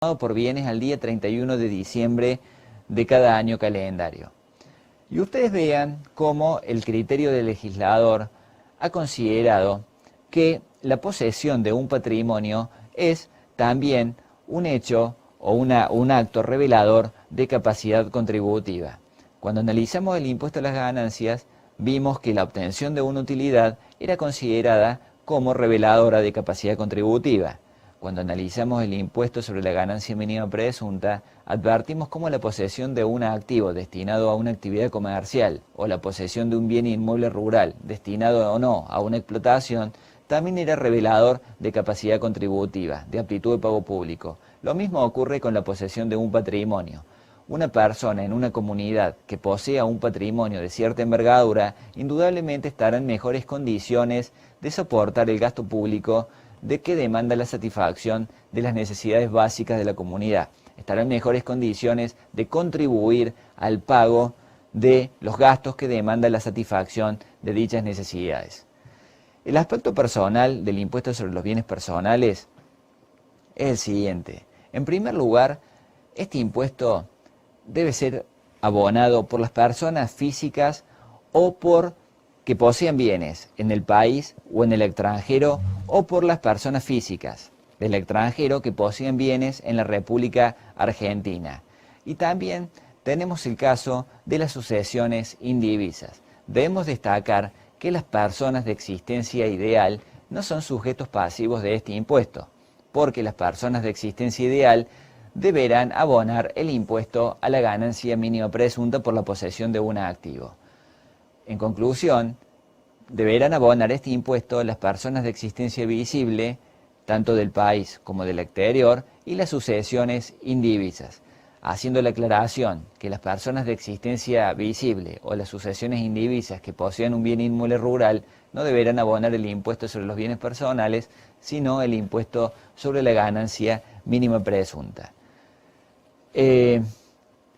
por bienes al día 31 de diciembre de cada año calendario. Y ustedes vean cómo el criterio del legislador ha considerado que la posesión de un patrimonio es también un hecho o un acto revelador de capacidad contributiva. Cuando analizamos el impuesto a las ganancias, vimos que la obtención de una utilidad era considerada como reveladora de capacidad contributiva. Cuando analizamos el impuesto sobre la ganancia mínima presunta, advertimos cómo la posesión de un activo destinado a una actividad comercial o la posesión de un bien inmueble rural destinado o no a una explotación también era revelador de capacidad contributiva, de aptitud de pago público. Lo mismo ocurre con la posesión de un patrimonio. Una persona en una comunidad que posea un patrimonio de cierta envergadura indudablemente estará en mejores condiciones de soportar el gasto público de que demanda la satisfacción de las necesidades básicas de la comunidad. Estará en mejores condiciones de contribuir al pago de los gastos que demanda la satisfacción de dichas necesidades. El aspecto personal del impuesto sobre los bienes personales es el siguiente. En primer lugar, este impuesto debe ser abonado por las personas físicas o por que posean bienes en el país o en el extranjero, o por las personas físicas del extranjero que poseen bienes en la República Argentina. Y también tenemos el caso de las sucesiones indivisas. Debemos destacar que las personas de existencia ideal no son sujetos pasivos de este impuesto, porque las personas de existencia ideal deberán abonar el impuesto a la ganancia mínima presunta por la posesión de un activo. En conclusión, deberán abonar este impuesto las personas de existencia visible, tanto del país como del exterior, y las sucesiones indivisas, haciendo la aclaración que las personas de existencia visible o las sucesiones indivisas que posean un bien inmueble rural no deberán abonar el impuesto sobre los bienes personales, sino el impuesto sobre la ganancia mínima presunta.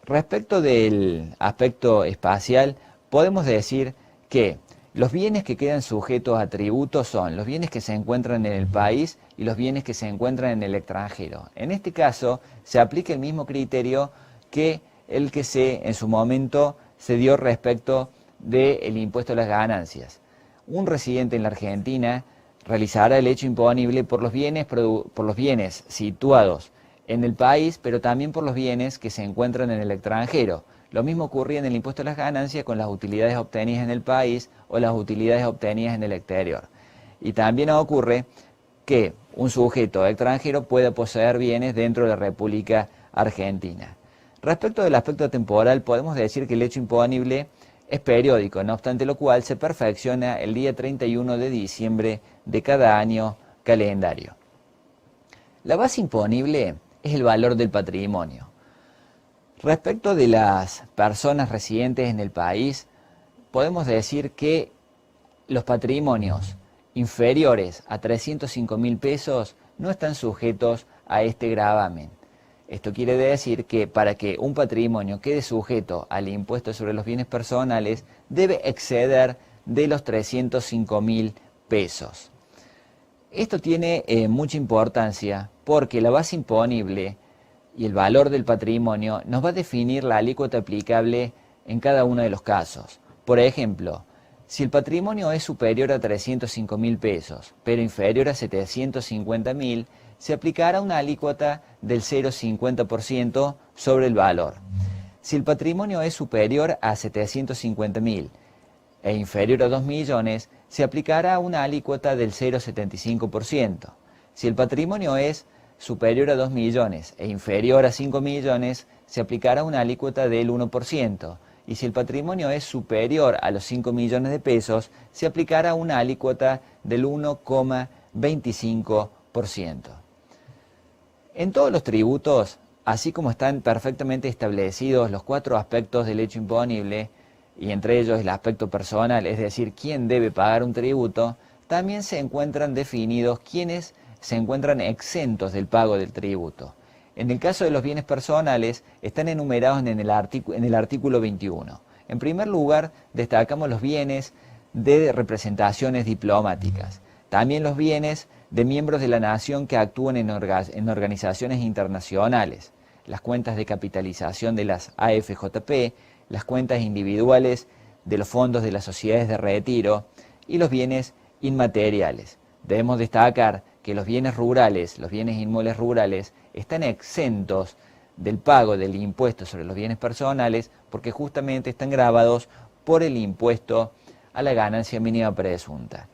Respecto del aspecto espacial, podemos decir que los bienes que quedan sujetos a tributos son los bienes que se encuentran en el país y los bienes que se encuentran en el extranjero. En este caso se aplica el mismo criterio que el que en su momento se dio respecto del impuesto a las ganancias. Un residente en la Argentina realizará el hecho imponible por los bienes situados en el país, pero también por los bienes que se encuentran en el extranjero. Lo mismo ocurría en el impuesto a las ganancias con las utilidades obtenidas en el país o las utilidades obtenidas en el exterior. Y también ocurre que un sujeto extranjero pueda poseer bienes dentro de la República Argentina. Respecto del aspecto temporal, podemos decir que el hecho imponible es periódico, no obstante lo cual se perfecciona el día 31 de diciembre de cada año calendario. La base imponible es el valor del patrimonio. Respecto de las personas residentes en el país, podemos decir que los patrimonios inferiores a 305.000 pesos no están sujetos a este gravamen. Esto quiere decir que para que un patrimonio quede sujeto al impuesto sobre los bienes personales, debe exceder de los 305.000 pesos. Esto tiene mucha importancia porque la base imponible y el valor del patrimonio nos va a definir la alícuota aplicable en cada uno de los casos. Por ejemplo, si el patrimonio es superior a 305.000 pesos, pero inferior a 750.000, se aplicará una alícuota del 0,50% sobre el valor. Si el patrimonio es superior a 750.000 e inferior a 2 millones, se aplicará una alícuota del 0,75%. Si el patrimonio es superior a 2 millones e inferior a 5 millones, se aplicará una alícuota del 1%. Y si el patrimonio es superior a los 5 millones de pesos, se aplicará una alícuota del 1,25%. En todos los tributos, así como están perfectamente establecidos los 4 aspectos del hecho imponible, y entre ellos el aspecto personal, es decir, quién debe pagar un tributo, también se encuentran definidos quiénes se encuentran exentos del pago del tributo. En el caso de los bienes personales, están enumerados en el artículo 21. En primer lugar, destacamos los bienes de representaciones diplomáticas, también los bienes de miembros de la nación que actúan en organizaciones internacionales, las cuentas de capitalización de las AFJP, las cuentas individuales de los fondos de las sociedades de retiro y los bienes inmateriales. Debemos destacar que los bienes rurales, los bienes inmuebles rurales, están exentos del pago del impuesto sobre los bienes personales porque justamente están gravados por el impuesto a la ganancia mínima presunta.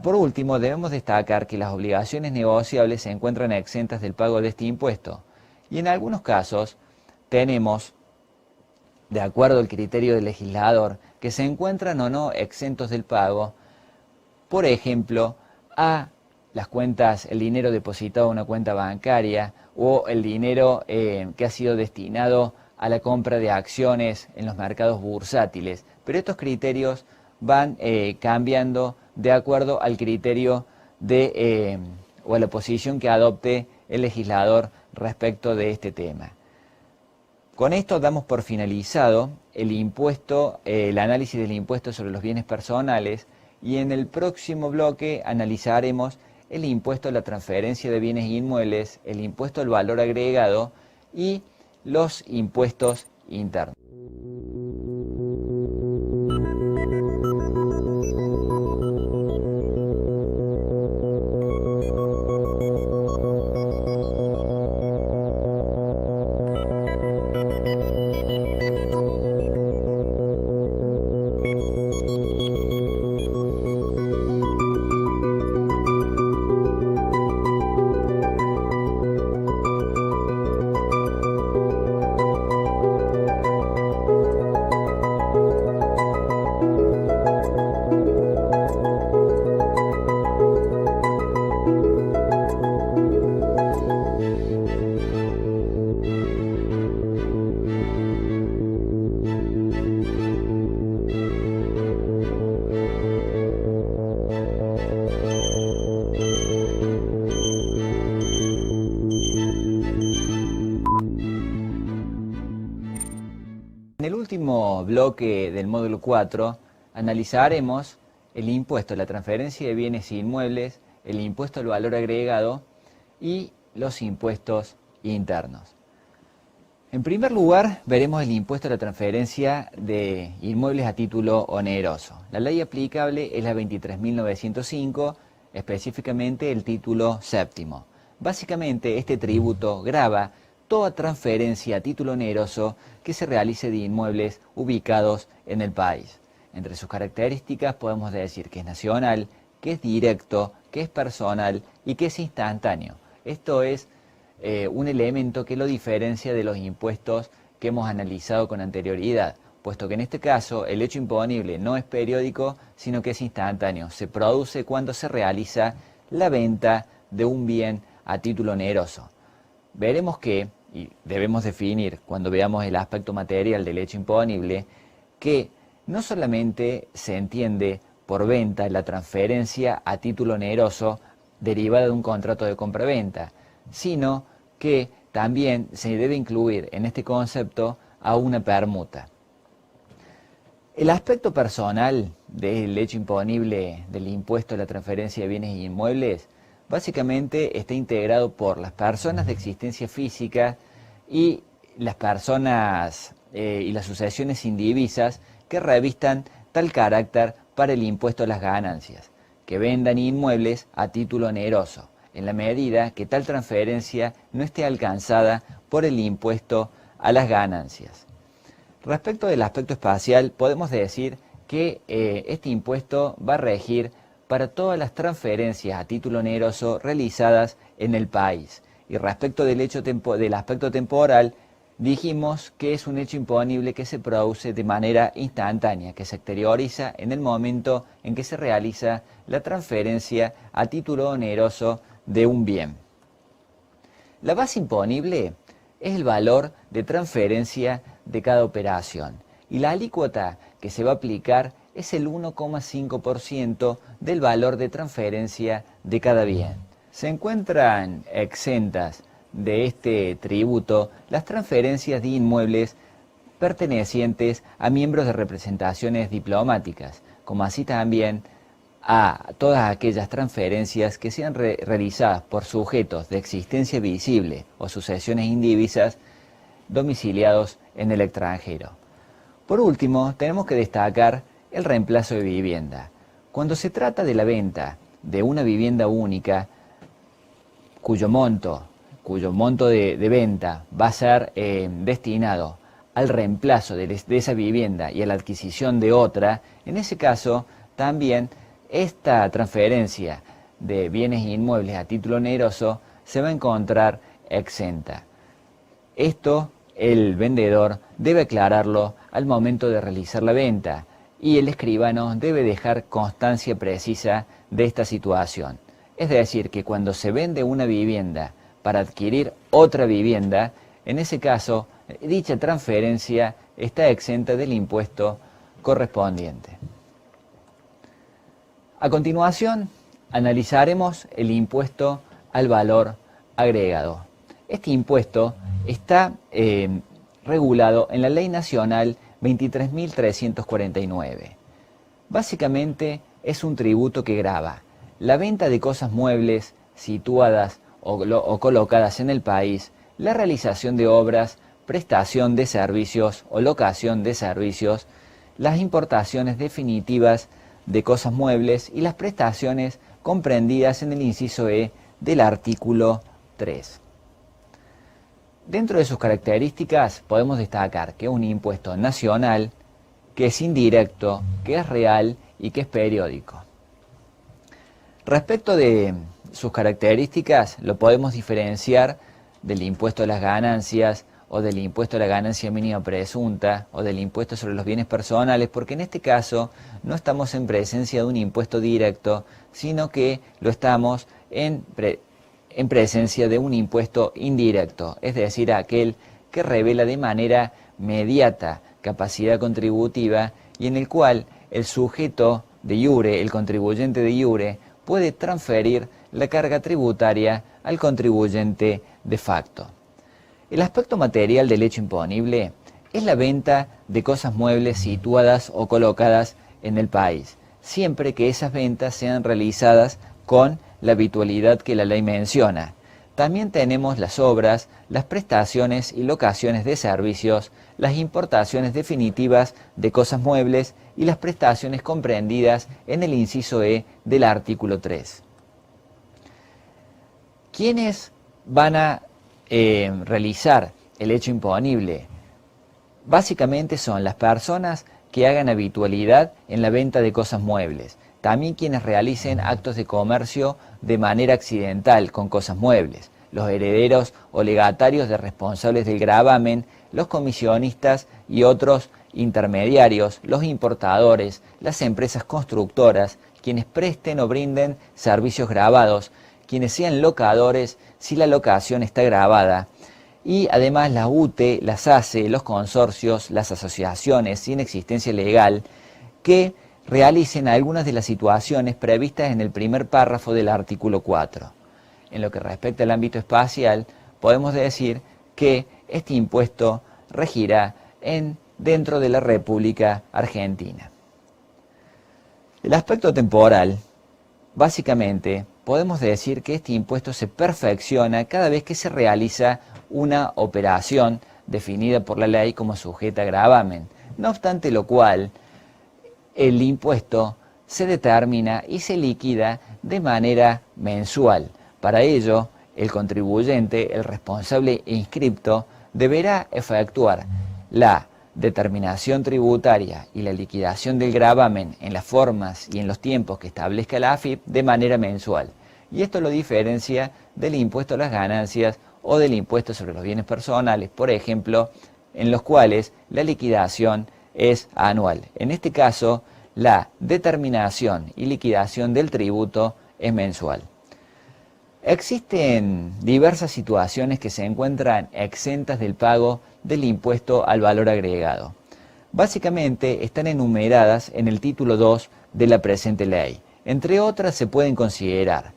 Por último, debemos destacar que las obligaciones negociables se encuentran exentas del pago de este impuesto y en algunos casos tenemos, de acuerdo al criterio del legislador, que se encuentran o no exentos del pago, por ejemplo, a las cuentas, el dinero depositado en una cuenta bancaria o el dinero que ha sido destinado a la compra de acciones en los mercados bursátiles. Pero estos criterios van cambiando de acuerdo al criterio o a la posición que adopte el legislador respecto de este tema. Con esto damos por finalizado el análisis del impuesto sobre los bienes personales y en el próximo bloque analizaremos el impuesto a la transferencia de bienes inmuebles, el impuesto al valor agregado y los impuestos internos. En el último bloque del módulo 4 analizaremos el impuesto a la transferencia de bienes inmuebles, el impuesto al valor agregado y los impuestos internos. En primer lugar, veremos el impuesto a la transferencia de inmuebles a título oneroso. La ley aplicable es la 23.905, específicamente el título séptimo. Básicamente, este tributo grava toda transferencia a título oneroso que se realice de inmuebles ubicados en el país. Entre sus características podemos decir que es nacional, que es directo, que es personal y que es instantáneo. Esto es un elemento que lo diferencia de los impuestos que hemos analizado con anterioridad, puesto que en este caso el hecho imponible no es periódico, sino que es instantáneo. Se produce cuando se realiza la venta de un bien a título oneroso. Veremos que, y debemos definir cuando veamos el aspecto material del hecho imponible, que no solamente se entiende por venta la transferencia a título oneroso derivada de un contrato de compra-venta, sino que también se debe incluir en este concepto a una permuta. El aspecto personal del hecho imponible del impuesto a la transferencia de bienes inmuebles básicamente está integrado por las personas de existencia física y las personas y las sucesiones indivisas que revistan tal carácter para el impuesto a las ganancias, que vendan inmuebles a título oneroso, en la medida que tal transferencia no esté alcanzada por el impuesto a las ganancias. Respecto del aspecto espacial, podemos decir que este impuesto va a regir para todas las transferencias a título oneroso realizadas en el país. Y respecto del aspecto temporal, dijimos que es un hecho imponible que se produce de manera instantánea, que se exterioriza en el momento en que se realiza la transferencia a título oneroso de un bien. La base imponible es el valor de transferencia de cada operación y la alícuota que se va a aplicar es el 1,5% del valor de transferencia de cada bien. Se encuentran exentas de este tributo las transferencias de inmuebles pertenecientes a miembros de representaciones diplomáticas, como así también a todas aquellas transferencias que sean realizadas por sujetos de existencia visible o sucesiones indivisas domiciliados en el extranjero. Por último, tenemos que destacar el reemplazo de vivienda. Cuando se trata de la venta de una vivienda única, cuyo monto de venta va a ser destinado al reemplazo de esa vivienda y a la adquisición de otra, en ese caso también esta transferencia de bienes inmuebles a título oneroso se va a encontrar exenta. Esto el vendedor debe aclararlo al momento de realizar la venta y el escribano debe dejar constancia precisa de esta situación. Es decir, que cuando se vende una vivienda para adquirir otra vivienda, en ese caso, dicha transferencia está exenta del impuesto correspondiente. A continuación, analizaremos el impuesto al valor agregado. Este impuesto está regulado en la Ley Nacional 23.349. Básicamente es un tributo que grava la venta de cosas muebles situadas o colocadas en el país, la realización de obras, prestación de servicios o locación de servicios, las importaciones definitivas de cosas muebles y las prestaciones comprendidas en el inciso E del artículo 3. Dentro de sus características podemos destacar que es un impuesto nacional, que es indirecto, que es real y que es periódico. Respecto de sus características, lo podemos diferenciar del impuesto a las ganancias o del impuesto a la ganancia mínima presunta o del impuesto sobre los bienes personales, porque en este caso no estamos en presencia de un impuesto directo, sino que lo estamos en presencia de un impuesto indirecto, es decir, aquel que revela de manera mediata capacidad contributiva y en el cual el sujeto de iure, el contribuyente de iure, puede transferir la carga tributaria al contribuyente de facto. El aspecto material del hecho imponible es la venta de cosas muebles situadas o colocadas en el país, siempre que esas ventas sean realizadas con la habitualidad que la ley menciona. También tenemos las obras, las prestaciones y locaciones de servicios, las importaciones definitivas de cosas muebles y las prestaciones comprendidas en el inciso E del artículo 3. ¿Quiénes van a realizar el hecho imponible? Básicamente son las personas que hagan habitualidad en la venta de cosas muebles, también quienes realicen actos de comercio de manera accidental con cosas muebles, los herederos o legatarios de responsables del gravamen, los comisionistas y otros intermediarios, los importadores, las empresas constructoras, quienes presten o brinden servicios gravados, quienes sean locadores si la locación está grabada, y además la UTE, las ACE, los consorcios, las asociaciones sin existencia legal, que realicen algunas de las situaciones previstas en el primer párrafo del artículo 4. En lo que respecta al ámbito espacial, podemos decir que este impuesto regirá dentro de la República Argentina. El aspecto temporal, básicamente, podemos decir que este impuesto se perfecciona cada vez que se realiza una operación definida por la ley como sujeta a gravamen. No obstante lo cual, el impuesto se determina y se liquida de manera mensual. Para ello, el contribuyente, el responsable inscripto, deberá efectuar la determinación tributaria y la liquidación del gravamen en las formas y en los tiempos que establezca la AFIP de manera mensual. Y esto lo diferencia del impuesto a las ganancias o del impuesto sobre los bienes personales, por ejemplo, en los cuales la liquidación es anual. En este caso, la determinación y liquidación del tributo es mensual. Existen diversas situaciones que se encuentran exentas del pago del impuesto al valor agregado. Básicamente están enumeradas en el título 2 de la presente ley. Entre otras se pueden considerar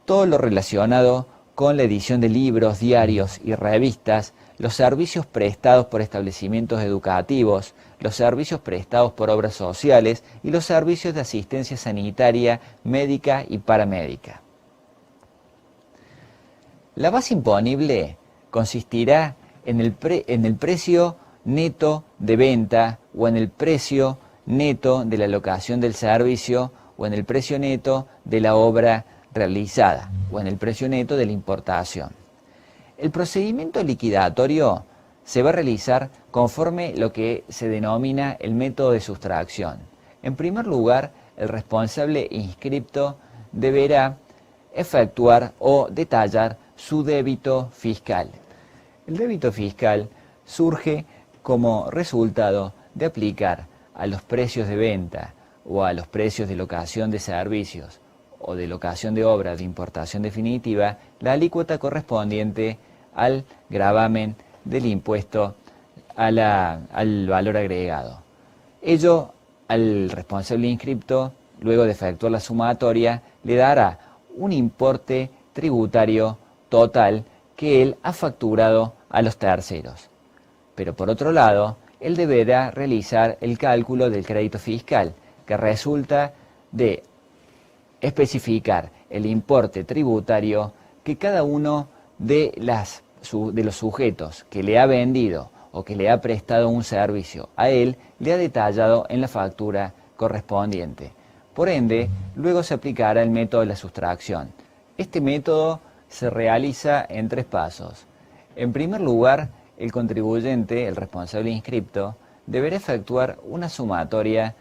todo lo relacionado con la edición de libros, diarios y revistas, los servicios prestados por establecimientos educativos, los servicios prestados por obras sociales y los servicios de asistencia sanitaria, médica y paramédica. La base imponible consistirá en el precio neto de venta o en el precio neto de la locación del servicio o en el precio neto de la obra realizada o en el precio neto de la importación. El procedimiento liquidatorio se va a realizar conforme lo que se denomina el método de sustracción. En primer lugar, el responsable inscripto deberá efectuar o detallar su débito fiscal. El débito fiscal surge como resultado de aplicar a los precios de venta o a los precios de locación de servicios o de locación de obra de importación definitiva la alícuota correspondiente al gravamen del impuesto al valor agregado. Ello al responsable inscripto, luego de efectuar la sumatoria, le dará un importe tributario total que él ha facturado a los terceros. Pero por otro lado, él deberá realizar el cálculo del crédito fiscal, que resulta de especificar el importe tributario que cada uno de los sujetos que le ha vendido o que le ha prestado un servicio a él le ha detallado en la factura correspondiente. Por ende, luego se aplicará el método de la sustracción. Este método se realiza en 3 pasos. En primer lugar, el contribuyente, el responsable inscripto, deberá efectuar una sumatoria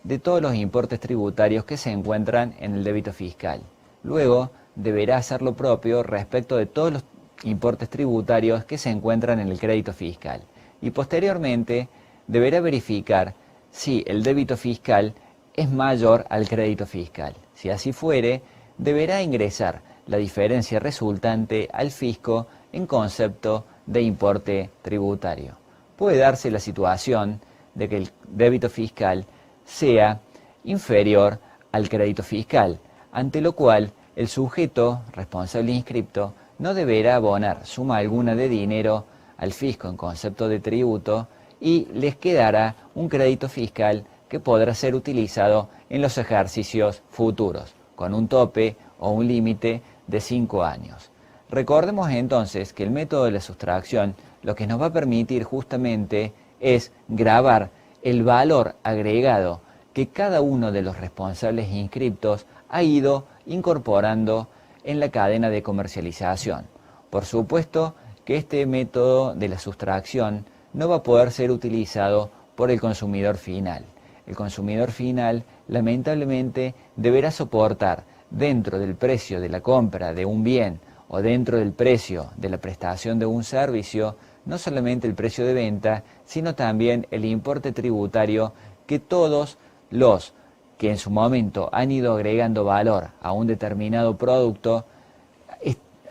de todos los importes tributarios que se encuentran en el débito fiscal. Luego, deberá hacer lo propio respecto de todos los importes tributarios que se encuentran en el crédito fiscal. Y posteriormente, deberá verificar si el débito fiscal es mayor al crédito fiscal. Si así fuere, deberá ingresar la diferencia resultante al fisco en concepto de importe tributario. Puede darse la situación de que el débito fiscal sea inferior al crédito fiscal, ante lo cual el sujeto responsable inscripto no deberá abonar suma alguna de dinero al fisco en concepto de tributo y les quedará un crédito fiscal que podrá ser utilizado en los ejercicios futuros, con un tope o un límite de 5 años. Recordemos entonces que el método de la sustracción lo que nos va a permitir justamente es gravar el valor agregado que cada uno de los responsables inscriptos ha ido incorporando en la cadena de comercialización. Por supuesto que este método de la sustracción no va a poder ser utilizado por el consumidor final. El consumidor final lamentablemente deberá soportar dentro del precio de la compra de un bien o dentro del precio de la prestación de un servicio, no solamente el precio de venta, sino también el importe tributario que todos los que en su momento han ido agregando valor a un determinado producto,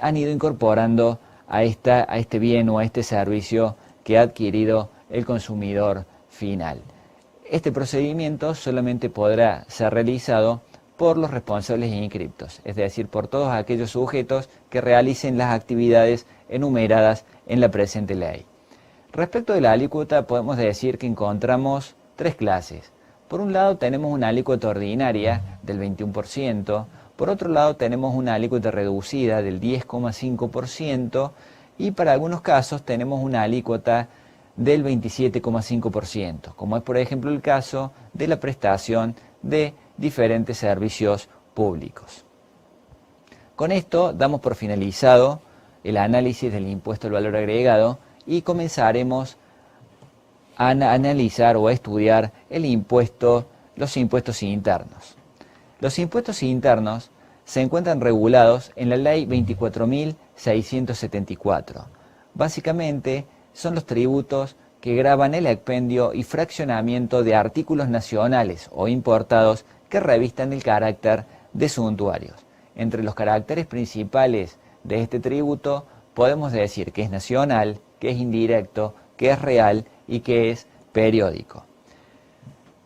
han ido incorporando a este bien o a este servicio que ha adquirido el consumidor final. Este procedimiento solamente podrá ser realizado por los responsables inscriptos, es decir, por todos aquellos sujetos que realicen las actividades enumeradas en la presente ley. Respecto de la alícuota, podemos decir que encontramos 3 clases. Por un lado tenemos una alícuota ordinaria del 21%, por otro lado tenemos una alícuota reducida del 10,5% y para algunos casos tenemos una alícuota del 27,5%, como es por ejemplo el caso de la prestación de diferentes servicios públicos. Con esto damos por finalizado el análisis del impuesto al valor agregado y comenzaremos a analizar o a estudiar los impuestos internos. Los impuestos internos se encuentran regulados en la Ley 24.674. Básicamente son los tributos que gravan el expendio y fraccionamiento de artículos nacionales o importados que revistan el carácter de suntuarios. Entre los caracteres principales de este tributo podemos decir que es nacional, que es indirecto, que es real y que es periódico.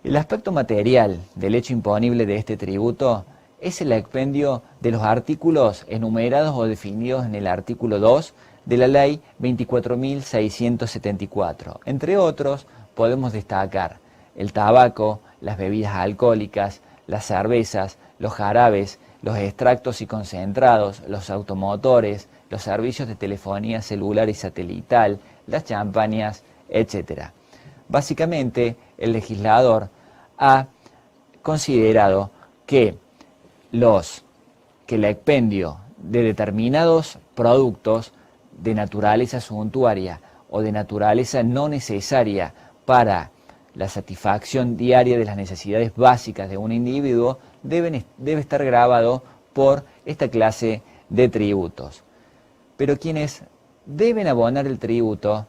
El aspecto material del hecho imponible de este tributo es el expendio de los artículos enumerados o definidos en el artículo 2 de la Ley 24.674. Entre otros, podemos destacar el tabaco, las bebidas alcohólicas, las cervezas, los jarabes, los extractos y concentrados, los automotores, los servicios de telefonía celular y satelital, las champañas, etc. Básicamente, el legislador ha considerado que el expendio de determinados productos de naturaleza suntuaria o de naturaleza no necesaria para la satisfacción diaria de las necesidades básicas de un individuo debe estar gravado por esta clase de tributos. Pero quienes deben abonar el tributo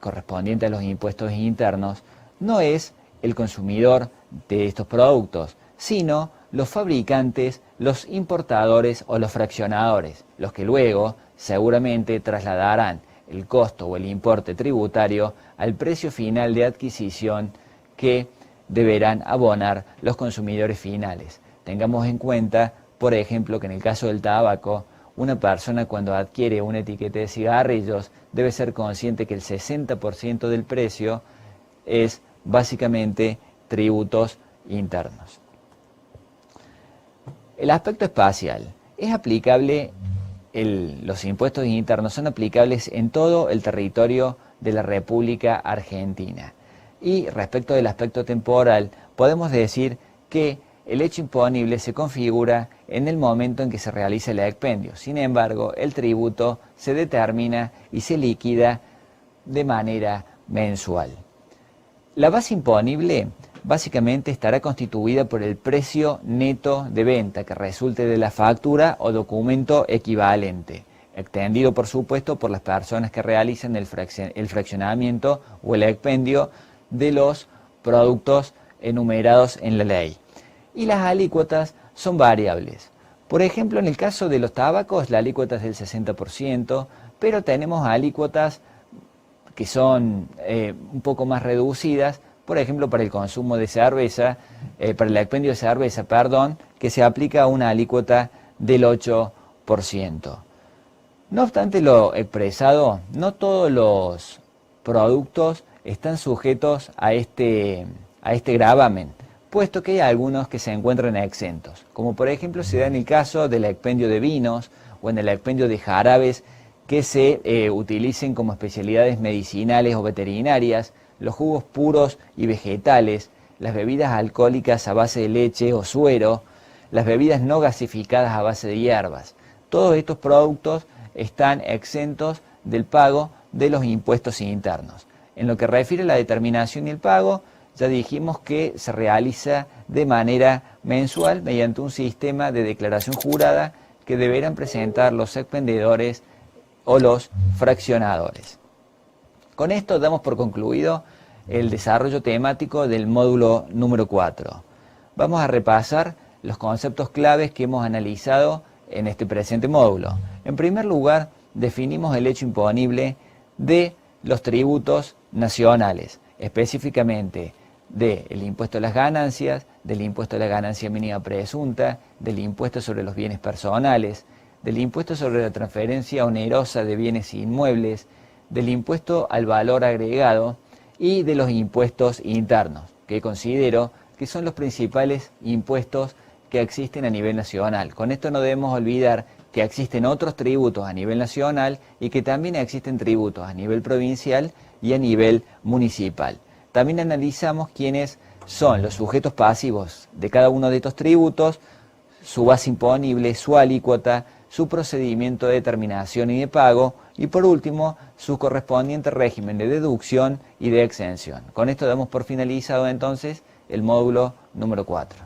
correspondiente a los impuestos internos no es el consumidor de estos productos, sino los fabricantes, los importadores o los fraccionadores, los que luego seguramente trasladarán el costo o el importe tributario al precio final de adquisición que deberán abonar los consumidores finales. Tengamos en cuenta, por ejemplo, que en el caso del tabaco, una persona cuando adquiere una etiqueta de cigarrillos debe ser consciente que el 60% del precio es básicamente tributos internos. El aspecto espacial es aplicable, los impuestos internos son aplicables en todo el territorio de la República Argentina. Y respecto del aspecto temporal, podemos decir que el hecho imponible se configura en el momento en que se realiza el expendio. Sin embargo, el tributo se determina y se liquida de manera mensual. La base imponible básicamente estará constituida por el precio neto de venta que resulte de la factura o documento equivalente, extendido por supuesto por las personas que realizan el fraccionamiento o el expendio de los productos enumerados en la ley. Y las alícuotas son variables. Por ejemplo, en el caso de los tabacos, la alícuota es del 60%, pero tenemos alícuotas que son un poco más reducidas, por ejemplo, para el consumo de cerveza, para el expendio de cerveza, perdón, que se aplica una alícuota del 8%. No obstante lo expresado, no todos los productos están sujetos a este gravamen, puesto que hay algunos que se encuentran exentos, como por ejemplo se da en el caso del expendio de vinos o en el expendio de jarabes que se utilicen como especialidades medicinales o veterinarias, los jugos puros y vegetales, las bebidas alcohólicas a base de leche o suero, las bebidas no gasificadas a base de hierbas. Todos estos productos están exentos del pago de los impuestos internos. En lo que refiere a la determinación y el pago, ya dijimos que se realiza de manera mensual mediante un sistema de declaración jurada que deberán presentar los expendedores o los fraccionadores. Con esto damos por concluido el desarrollo temático del módulo número 4. Vamos a repasar los conceptos claves que hemos analizado en este presente módulo. En primer lugar, definimos el hecho imponible de los tributos nacionales, específicamente del impuesto a las ganancias, del impuesto a la ganancia mínima presunta, del impuesto sobre los bienes personales, del impuesto sobre la transferencia onerosa de bienes inmuebles, del impuesto al valor agregado y de los impuestos internos, que considero que son los principales impuestos que existen a nivel nacional. Con esto no debemos olvidar que existen otros tributos a nivel nacional y que también existen tributos a nivel provincial y a nivel municipal. También analizamos quiénes son los sujetos pasivos de cada uno de estos tributos, su base imponible, su alícuota, su procedimiento de determinación y de pago, y por último, su correspondiente régimen de deducción y de exención. Con esto damos por finalizado entonces el módulo número 4.